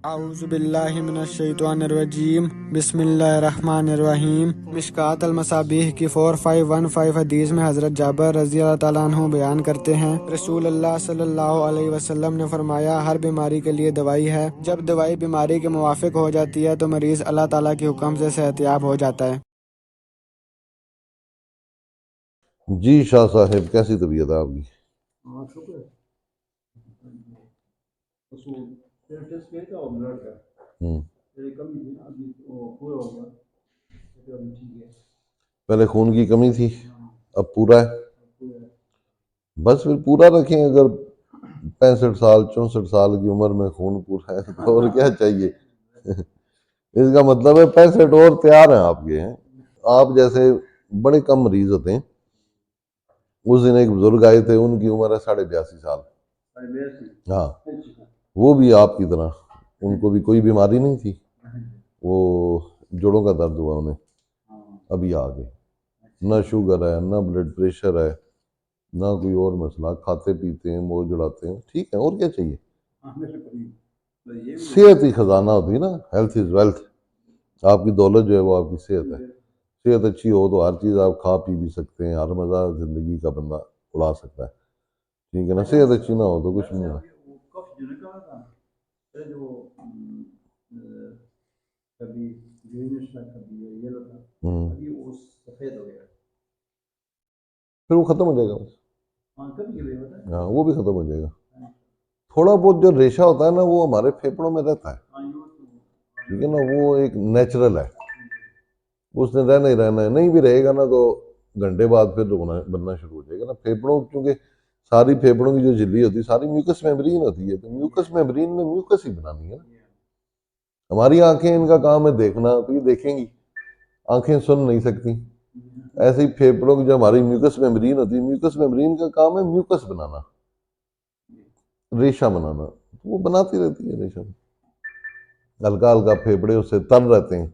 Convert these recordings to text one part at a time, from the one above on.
اعوذ باللہ من الشیطان الرجیم بسم اللہ الرحمن الرحیم۔ مشکوٰۃ المصابیح کی 4515 حدیث میں حضرت جابر رضی اللہ تعالیٰ عنہ بیان کرتے ہیں، رسول اللہ صلی اللہ علیہ وسلم نے فرمایا، ہر بیماری کے لیے دوائی ہے۔ جب دوائی بیماری کے موافق ہو جاتی ہے تو مریض اللہ تعالیٰ کے حکم سے صحت یاب ہو جاتا ہے۔ جی شاہ صاحب، کیسی طبیعت ہے آپ کی؟ پہلے خون کی کمی تھی، اب پورا ہے؟ بس پھر پورا رکھیں۔ اگر 65 سال 64 سال کی عمر میں خون پورا ہے تو اور کیا چاہیے؟ اس کا مطلب ہے 65 اور تیار ہیں آپ کے ہیں۔ آپ جیسے بڑے کم مریض ہوتے ہیں۔ اس دن ایک بزرگ آئے تھے، ان کی عمر ہے 82.5 سال۔ ہاں، وہ بھی آپ کی طرح، ان کو بھی کوئی بیماری نہیں تھی، وہ جوڑوں کا درد ہوا انہیں، ابھی آ گئے۔ نہ شوگر ہے، نہ بلڈ پریشر ہے، نہ کوئی اور مسئلہ، کھاتے پیتے ہیں، موج جڑاتے ہیں، ٹھیک ہے، اور کیا چاہیے؟ صحت ہی خزانہ ہوتی ہے نا، ہیلتھ از ویلتھ۔ آپ کی دولت جو ہے وہ آپ کی صحت ہے۔ صحت اچھی ہو تو ہر چیز آپ کھا پی بھی سکتے ہیں، ہر مزہ زندگی کا بندہ اڑا سکتا ہے، ٹھیک ہے نا؟ صحت اچھی نہ ہو تو کچھ نہیں ہے۔ پھر وہ ختم ہو جائے گا، ہاں وہ بھی ختم ہو جائے گا۔ تھوڑا بہت جو ریشہ ہوتا ہے نا، وہ ہمارے پھیپڑوں میں رہتا ہے، ٹھیک ہے نا؟ وہ ایک نیچرل ہے، اس نے رہنا ہی رہنا ہے۔ نہیں بھی رہے گا نا تو گھنٹے بعد پھر بننا شروع ہو جائے گا نا۔ پھیپڑوں، کیونکہ ساری پھیپڑوں کی جو جھلی ہوتی ہے ساری میوکس میمبرین ہوتی ہے، تو میوکس میمبرین نے میوکس ہی بنانی ہے نا۔ ہماری آنکھیں، ان کا کام ہے دیکھنا، تو یہ دیکھیں گی، آنکھیں سن نہیں سکتی۔ ایسے ہی پھیپڑوں کی جو ہماری میوکس میمبرین ہوتی ہے، میوکس میمبرین کا کام ہے میوکس بنانا، ریشہ بنانا، وہ بناتی رہتی ہے ریشہ، ہلکا ہلکا پھیپڑے اس سے تر رہتے ہیں۔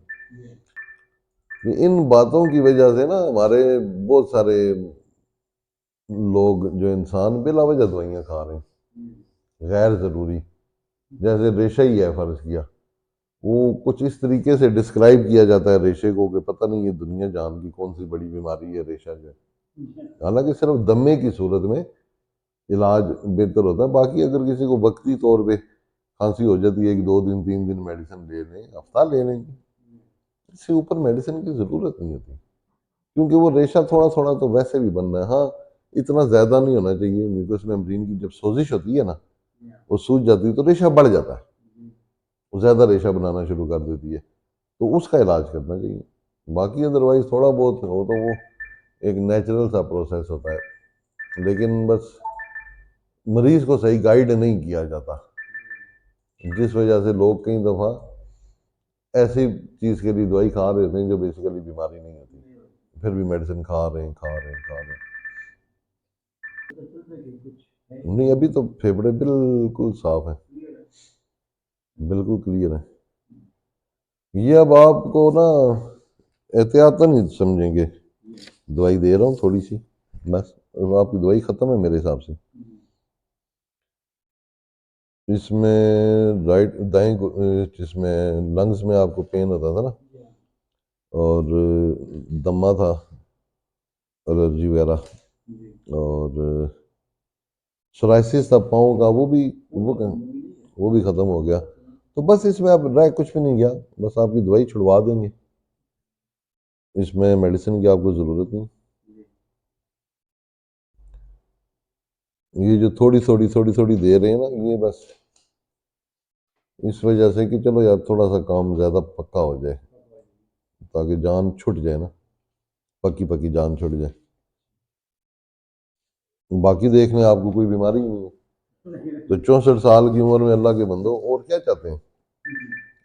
ان باتوں کی وجہ سے نا ہمارے بہت سارے لوگ، جو انسان بلا وجہ دوائیاں کھا رہے ہیں غیر ضروری۔ جیسے ریشہ ہی ہے، فرض کیا وہ کچھ اس طریقے سے ڈسکرائب کیا جاتا ہے ریشے کو کہ پتہ نہیں یہ دنیا جان کی کون سی بڑی بیماری ہے ریشہ جو ہے۔ حالانکہ صرف دمے کی صورت میں علاج بہتر ہوتا ہے۔ باقی اگر کسی کو وقتی طور پہ کھانسی ہو جاتی ہے، 2 دن 3 دن میڈیسن لے لیں، ہفتہ لے لیں، اس سے اوپر میڈیسن کی ضرورت نہیں ہوتی، کیونکہ وہ ریشہ تھوڑا تھوڑا تو ویسے بھی بننا ہے۔ ہاں، اتنا زیادہ نہیں ہونا چاہیے۔ میوکس میمبرین کی جب سوزش ہوتی ہے نا، وہ سوج جاتی ہے تو ریشہ بڑھ جاتا ہے، وہ زیادہ ریشہ بنانا شروع کر دیتی ہے، تو اس کا علاج کرنا چاہیے۔ باقی ادروائز تھوڑا بہت ہو تو وہ ایک نیچرل سا پروسیس ہوتا ہے، لیکن بس مریض کو صحیح گائیڈ نہیں کیا جاتا، جس وجہ سے لوگ کئی دفعہ ایسی چیز کے لیے دوائی کھا رہے ہیں جو بیسیکلی بیماری نہیں ہوتی، پھر بھی میڈیسن کھا رہے ہیں۔ نہیں، ابھی تو پھیپڑے بالکل صاف ہیں، بالکل کلیئر ہیں۔ یہ اب آپ کو نا احتیاطاً ہی سمجھیں گے، دوائی دے رہا ہوں تھوڑی سی، بس آپ کی دوائی ختم ہے میرے حساب سے۔ اس میں رائٹ دائیں جس میں لنگز میں آپ کو پین ہوتا تھا نا، اور دمہ تھا، الرجی وغیرہ، اور سورائسس تھا پاؤں کا، وہ بھی ختم ہو گیا۔ تو بس اس میں اب رائے کچھ بھی نہیں گیا، بس آپ کی دوائی چھڑوا دیں گے، اس میں میڈیسن کی آپ کو ضرورت نہیں۔ یہ جو تھوڑی تھوڑی دے رہے ہیں نا، یہ بس اس وجہ سے کہ چلو یار تھوڑا سا کام زیادہ پکا ہو جائے، تاکہ جان چھٹ جائے نا، پکی جان چھٹ جائے۔ باقی دیکھ لیں، آپ کو کوئی بیماری ہی نہیں ہے، تو 64 سال کی عمر میں اللہ کے بندو اور کیا چاہتے ہیں؟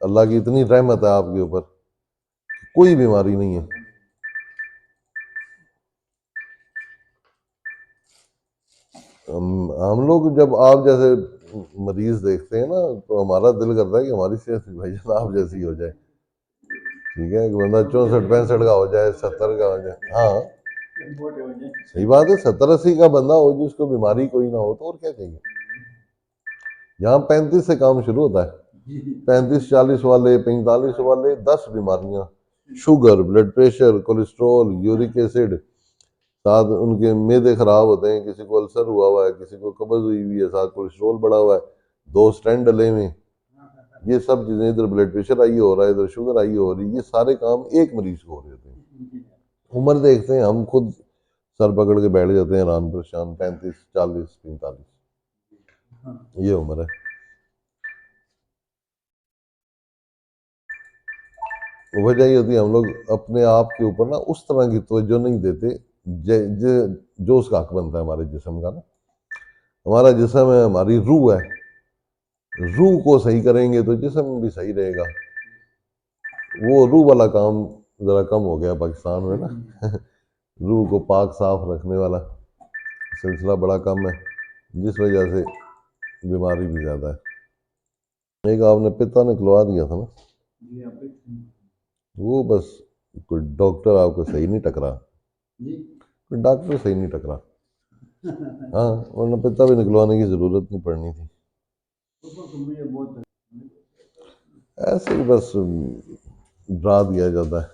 اللہ کی اتنی رحمت ہے آپ کے اوپر، کوئی بیماری نہیں ہے۔ ہم لوگ جب آپ جیسے مریض دیکھتے ہیں نا، تو ہمارا دل کرتا ہے کہ ہماری صحت بھائی جان آپ جیسی ہو جائے، ٹھیک ہے؟ کہ بندہ 64 65 کا ہو جائے، 70 کا ہو جائے، ہاں صحیح بات ہے، 70 80 کا بندہ ہو جس کو بیماری کوئی نہ ہو تو اور کیا چاہیے؟ یہاں 35 سے کام شروع ہوتا ہے۔ 35-40 والے 45 والے 10 بیماریاں، sugar, blood pressure, cholesterol, uric acid, ساتھ ان کے معدے خراب ہوتے ہیں، کسی کو السر ہوا ہوا ہے، کسی کو قبض ہوئی ہوئی ہے، ساتھ کولیسٹرول بڑھا ہوا ہے، 2 اسٹینڈ ڈلے ہوئے، یہ سب چیزیں، ادھر بلڈ پریشر آئی ہو رہا ہے، ادھر شوگر آئی ہو رہی ہے، یہ سارے کام ایک مریض کو ہو رہے ہوتے ہیں۔ عمر دیکھتے ہیں ہم خود سر پکڑ کے بیٹھ جاتے ہیں ران پریشان، 35-40-45 یہ عمر ہے۔ وجہ یہ ہوتی ہے ہم لوگ اپنے آپ کے اوپر نا اس طرح کی توجہ نہیں دیتے جو اس کا حق بنتا ہے ہمارے جسم کا نا۔ ہمارا جسم ہے، ہماری روح ہے، روح کو صحیح کریں گے تو جسم بھی صحیح رہے گا۔ وہ روح والا کام ذرا کم ہو گیا پاکستان میں نا، روح کو پاک صاف رکھنے والا سلسلہ بڑا کم ہے، جس وجہ سے بیماری بھی زیادہ ہے۔ ایک آپ نے پتا نکلوا دیا تھا نا، وہ بس کوئی ڈاکٹر آپ کو صحیح نہیں ٹکرا، کوئی ڈاکٹر صحیح نہیں ٹکرا، ہاں، ورنہ پتا بھی نکلوانے کی ضرورت نہیں پڑنی تھی۔ ایسے ہی بس ڈرا دیا جاتا ہے۔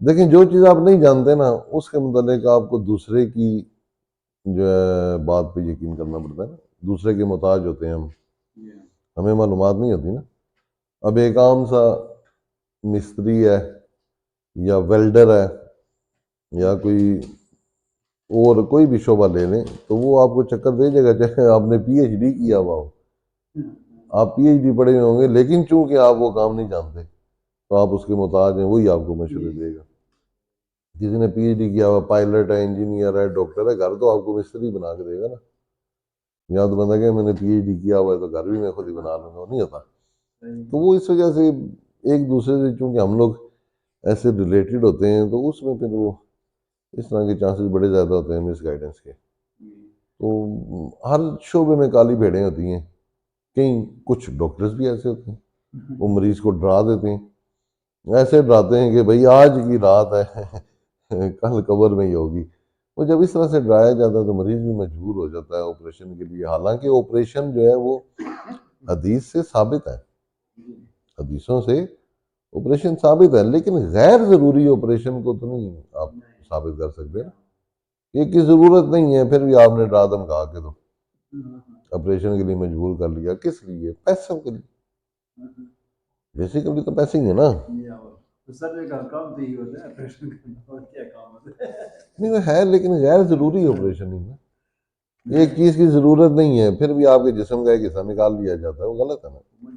دیکھیں جو چیز آپ نہیں جانتے نا اس کے متعلق آپ کو دوسرے کی جو ہے بات پہ یقین کرنا پڑتا ہے نا، دوسرے کے محتاج ہوتے ہیں ہم، ہمیں معلومات نہیں ہوتی نا۔ اب ایک عام سا مستری ہے یا ویلڈر ہے یا کوئی اور کوئی بھی شعبہ لے لیں تو وہ آپ کو چکر دے جائے گا چاہے آپ نے پی ایچ ڈی کیا ہوا ہو، آپ پی ایچ ڈی پڑھے ہوئے ہوں گے لیکن چونکہ آپ وہ کام نہیں جانتے تو آپ اس کے محتاج ہیں، وہی آپ کو مشورے دے گا۔ کسی نے پی ایچ ڈی کیا ہوا، پائلٹ ہے، انجینئر ہے، ڈاکٹر ہے، گھر تو آپ کو مستری بنا کے دے گا نا۔ یا تو بندہ کہ میں نے پی ایچ ڈی کیا ہوا ہے تو گھر بھی میں خود ہی بنا لوں گا، وہ نہیں ہوتا۔ تو وہ اس وجہ سے ایک دوسرے سے چونکہ ہم لوگ ایسے ریلیٹڈ ہوتے ہیں تو اس میں پھر وہ اس طرح کے چانسز بڑے زیادہ ہوتے ہیں مس گائیڈنس کے۔ تو ہر شعبے میں کالی بھیڑیں ہوتی ہیں، کہیں کچھ ڈاکٹرز بھی ایسے ہوتے ہیں وہ مریض کو ڈرا دیتے ہیں، ایسے ڈراتے ہیں کہ بھائی آج کی رات ہے کل قبر میں ہی ہوگی۔ وہ جب اس طرح سے ڈرایا جاتا ہے تو مریض بھی مجبور ہو جاتا ہے آپریشن کے لیے، حالانکہ آپریشن جو ہے وہ حدیث سے ثابت ہے، حدیثوں سے آپریشن ثابت ہے، لیکن غیر ضروری آپریشن کو تو نہیں آپ ثابت کر سکتے نا۔ یہ کی ضرورت نہیں ہے پھر بھی آپ نے ڈرا دھمکا کے تو آپریشن کے لیے مجبور کر لیا، کس لیے؟ پیسوں کے لیے، بیسیکلی تو پیسے ہی ہیں نا۔ نہیں وہ ہے لیکن غیر ضروری آپریشن ہی نا، ایک چیز کی ضرورت نہیں ہے پھر بھی آپ کے جسم کا ایک حصہ نکال لیا جاتا ہے، وہ غلط ہے نا۔